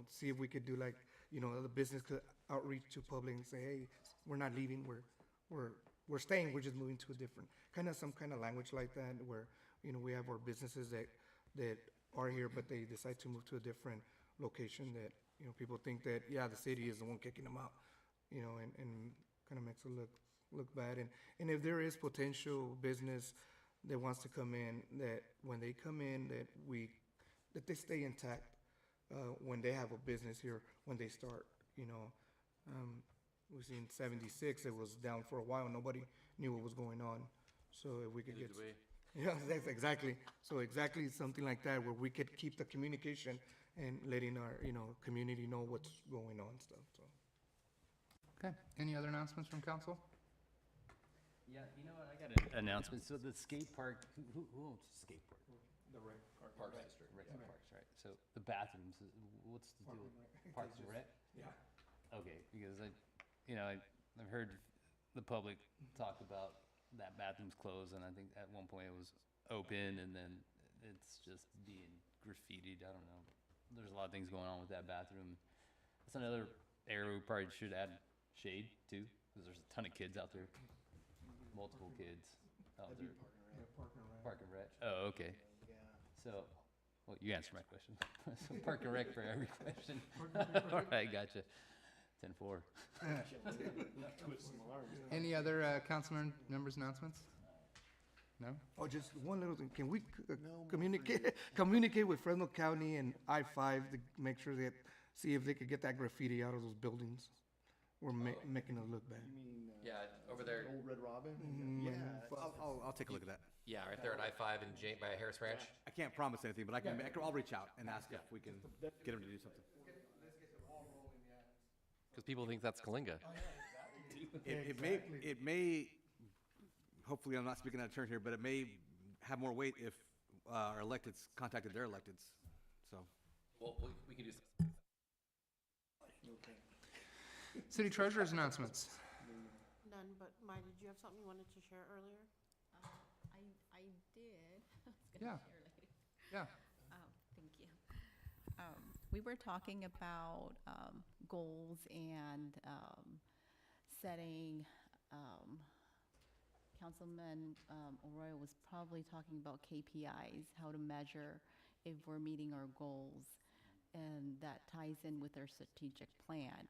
see if we could do like, the business could outreach to public and say, hey, we're not leaving, we're staying, we're just moving to a different, some kind of language like that, where, we have our businesses that are here, but they decide to move to a different location that, people think that, yeah, the city is the one kicking them out, and kind of makes it look bad. And if there is potential business that wants to come in, that when they come in, that they stay intact, when they have a business here, when they start, we seen 76, it was down for a while, nobody knew what was going on. So if we could get, yeah, that's exactly. So exactly something like that, where we could keep the communication and letting our, community know what's going on and stuff, so. Okay, any other announcements from council? Yeah, you know what, I got an announcement. So the skate park, who owns the skate park? The Parks District. Rec and Parks, right. So the bathrooms, what's the deal? Parks and Rec? Yeah. Okay, because I've heard the public talk about that bathroom's closed, and I think at one point it was open, and then it's just being graffitied. I don't know. There's a lot of things going on with that bathroom. That's another area we probably should add shade to, because there's a ton of kids out there. Multiple kids out there. Park and Rec. Oh, okay. So, well, you answered my question. So Park and Rec for every question. All right, gotcha. 10-4. Any other council members' announcements? No? Oh, just one little thing. Can we communicate with Fresno County and I-5 to make sure that, see if they could get that graffiti out of those buildings? We're making it look bad. Yeah, over there. Old Red Robin? Yeah. I'll take a look at that. Yeah, right there at I-5 and by Harris Ranch. I can't promise anything, but I'll reach out and ask if we can get them to do something. Because people think that's Kalinga. It may, hopefully I'm not speaking out of turn here, but it may have more weight if our electeds contacted their electeds, so. Well, we can do something. City treasurer's announcements. None, but Maya, did you have something you wanted to share earlier? I did. I was Yeah. gonna share later. Yeah. Thank you. We were talking about goals and setting, Councilman Arroyo was probably talking about KPIs, how to measure if we're meeting our goals. and that ties in with their strategic plan.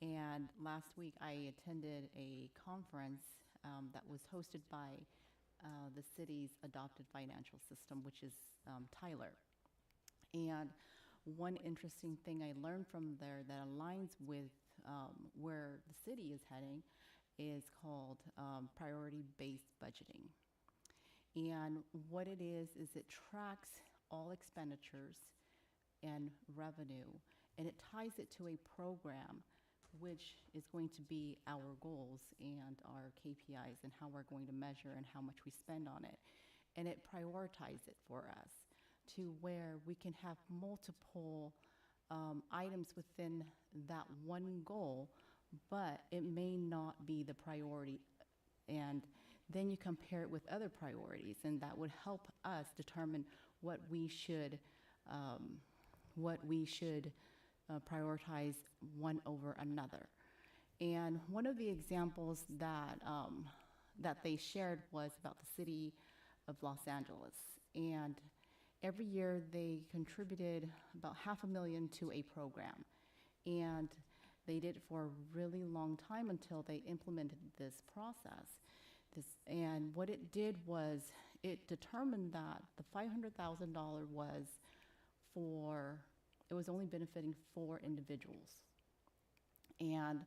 And last week, I attended a conference that was hosted by the city's adopted financial system, which is Tyler. And one interesting thing I learned from there that aligns with where the city is heading is called priority-based budgeting. And what it is it tracks all expenditures and revenue, and it ties it to a program which is going to be our goals and our KPIs and how we're going to measure and how much we spend on it. And it prioritizes it for us to where we can have multiple items within that one goal, but it may not be the priority. And then you compare it with other priorities, and that would help us determine what we should prioritize one over another. And one of the examples that that they shared was about the city of Los Angeles. And every year they contributed about $500,000 to a program. And they did it for a really long time until they implemented this process. And what it did was it determined that the $500,000 was only benefiting 4 individuals. And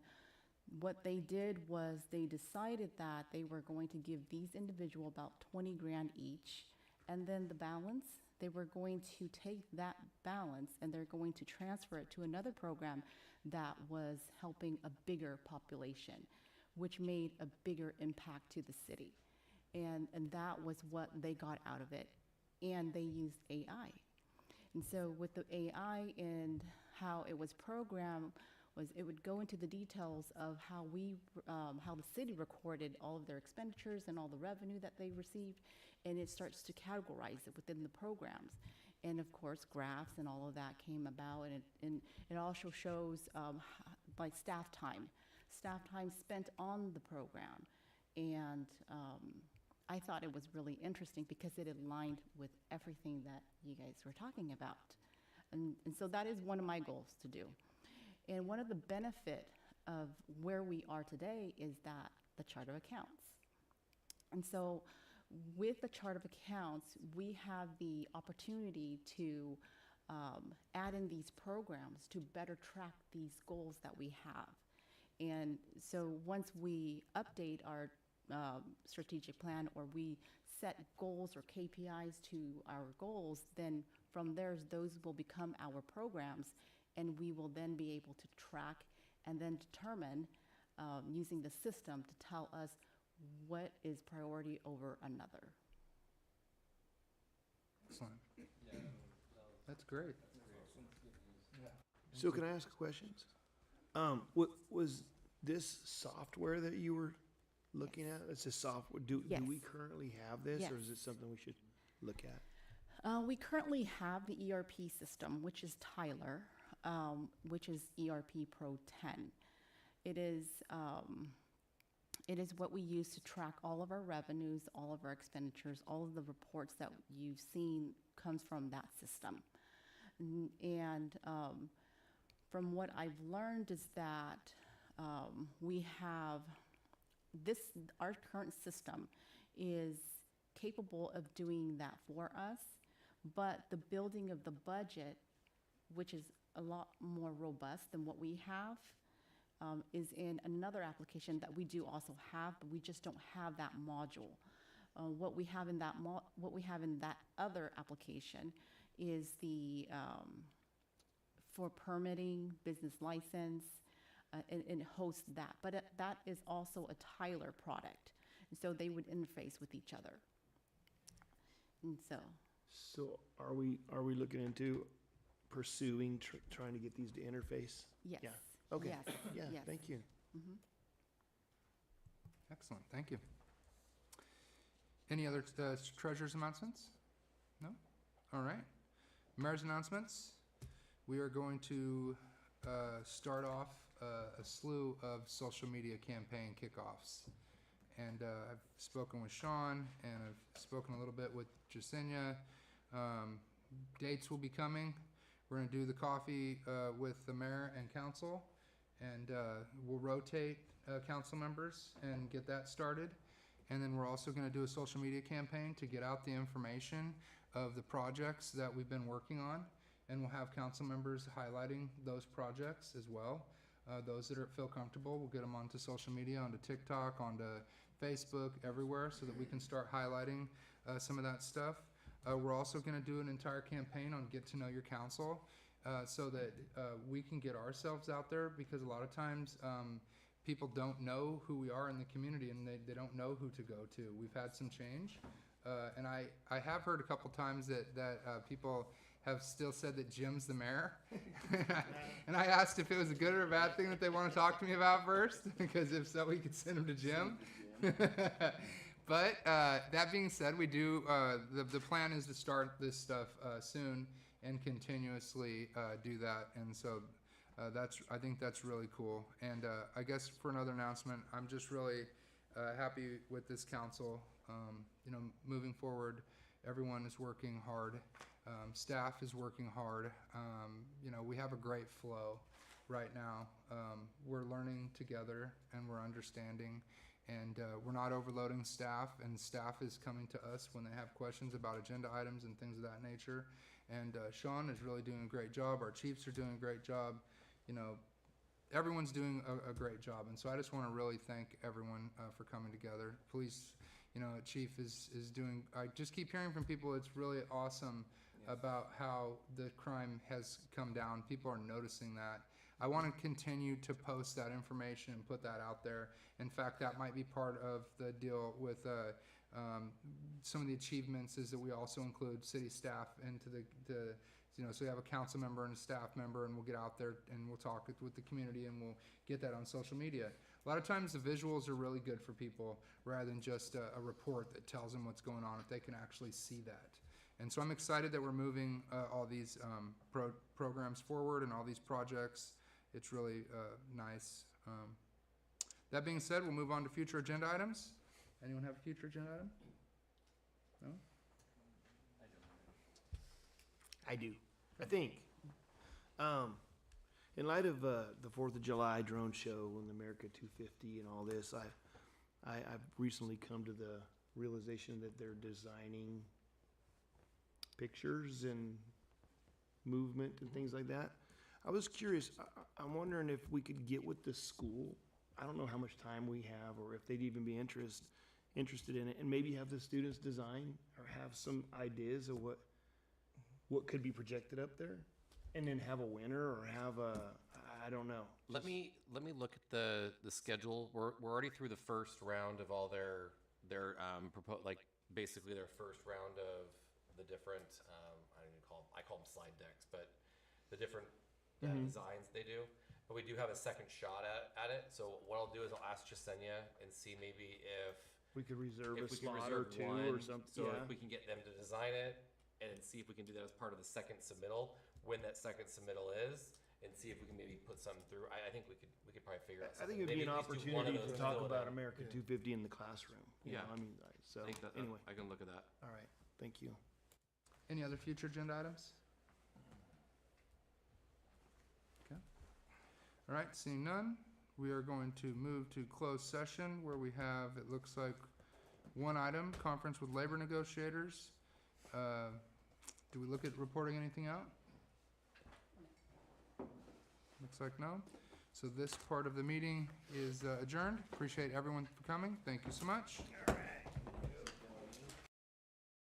what they did was they decided that they were going to give these individuals about 20 grand each, and then the balance, they were going to take that balance and they're going to transfer it to another program that was helping a bigger population, which made a bigger impact to the city. And that was what they got out of it. And they used AI. And so with the AI and how it was programmed, it would go into the details of how the city recorded all of their expenditures and all the revenue that they received, and it starts to categorize it within the programs. And of course, graphs and all of that came about, and it also shows like staff time spent on the program. And I thought it was really interesting because it aligned with everything that you guys were talking about. And so that is one of my goals to do. And one of the benefit of where we are today is that the chart of accounts. And so with the chart of accounts, we have the opportunity to add in these programs to better track these goals that we have. And so once we update our strategic plan, or we set goals or KPIs to our goals, then from there, those will become our programs, and we will then be able to track and then determine, using the system to tell us what is priority over another. Excellent. That's great. So can I ask questions? Was this software that you were looking at? It's a software. Do we currently have this, or is it something we should look at? We currently have the ERP system, which is Tyler, which is ERP Pro 10. It is what we use to track all of our revenues, all of our expenditures, all of the reports that you've seen comes from that system. And from what I've learned is that we have our current system is capable of doing that for us, but the building of the budget, which is a lot more robust than what we have, is in another application that we do also have, but we just don't have that module. What we have in that other application is the for permitting, business license, and hosts that. But that is also a Tyler product, and so they would interface with each other. And So are we looking into pursuing trying to get these to interface? yes. Yeah. Okay. Yes. Yeah. Yes. Thank you. Mhm. Excellent, thank you. Any other treasurer's announcements? No? All right. Mayor's announcements. We are going to start off a slew of social media campaign kickoffs. And I've spoken with Sean, and I've spoken a little bit with Jasenia. Dates will be coming. We're gonna do the coffee with the mayor and council, and we'll rotate council members and get that started. And then we're also gonna do a social media campaign to get out the information of the projects that we've been working on. And we'll have council members highlighting those projects as well. Those that feel comfortable, we'll get them onto social media, onto TikTok, onto Facebook, everywhere, so that we can start highlighting some of that stuff. We're also gonna do an entire campaign on Get to Know Your Council, so that we can get ourselves out there, because a lot of times people don't know who we are in the community, and they don't know who to go to. We've had some change, and I have heard a couple times that people have still said that Jim's the mayor. And I asked if it was a good or a bad thing that they want to talk to me about first, because if so, we could send them to Jim. But that being said, we do, the plan is to start this stuff soon and continuously do that. And so I think that's really cool. And I guess for another announcement, I'm just really happy with this council. You know, moving forward, everyone is working hard. Staff is working hard. You know, we have a great flow right now. We're learning together and we're understanding, and we're not overloading staff, and staff is coming to us when they have questions about agenda items and things of that nature. And Sean is really doing a great job. Our chiefs are doing a great job. You know, everyone's doing a great job. And so I just want to really thank everyone for coming together. Police, you know, chief is doing, I just keep hearing from people, it's really awesome about how the crime has come down. People are noticing that. I want to continue to post that information and put that out there. In fact, that might be part of the deal with some of the achievements, is that we also include city staff into the you know, so we have a council member and a staff member, and we'll get out there and we'll talk with the community, and we'll get that on social media. A lot of times the visuals are really good for people, rather than just a report that tells them what's going on, if they can actually see that. And so I'm excited that we're moving all these programs forward and all these projects. It's really nice. That being said, we'll move on to future agenda items. Anyone have a future agenda item? No? I do. I think. In light of the 4th of July drone show and the America 250 and all this, I've recently come to the realization that they're designing pictures and movement and things like that. I was curious. I'm wondering if we could get with the school. I don't know how much time we have, or if they'd even be interested in it, and maybe have the students design or have some ideas of what could be projected up there, and then have a winner or have a, I don't know. Let me look at the schedule. We're already through the first round of all their basically their first round of the different I call them slide decks, but the different designs they do. But we do have a second shot at it. So what I'll do is I'll ask Chesenia and see maybe if We could reserve a we can slot reserve or two one, or something. so Yeah. if we can get them to design it, and see if we can do that as part of the second submittal, when that second submittal is, and see if we can maybe put something through. I think we could probably figure out I something. think it'd be Maybe an at least do one of opportunity those to talk fill it about in. America 250 in the classroom. You Yeah. know, I mean, so I think that, anyway, I can look at that. all right. Thank you. Any other future agenda items? Okay. All right, seeing none, we are going to move to closed session, where we have, it looks like, one item, conference with labor negotiators. Do we look at reporting anything out? Looks like no. So this part of the meeting is adjourned. Appreciate everyone for coming. Thank you so much.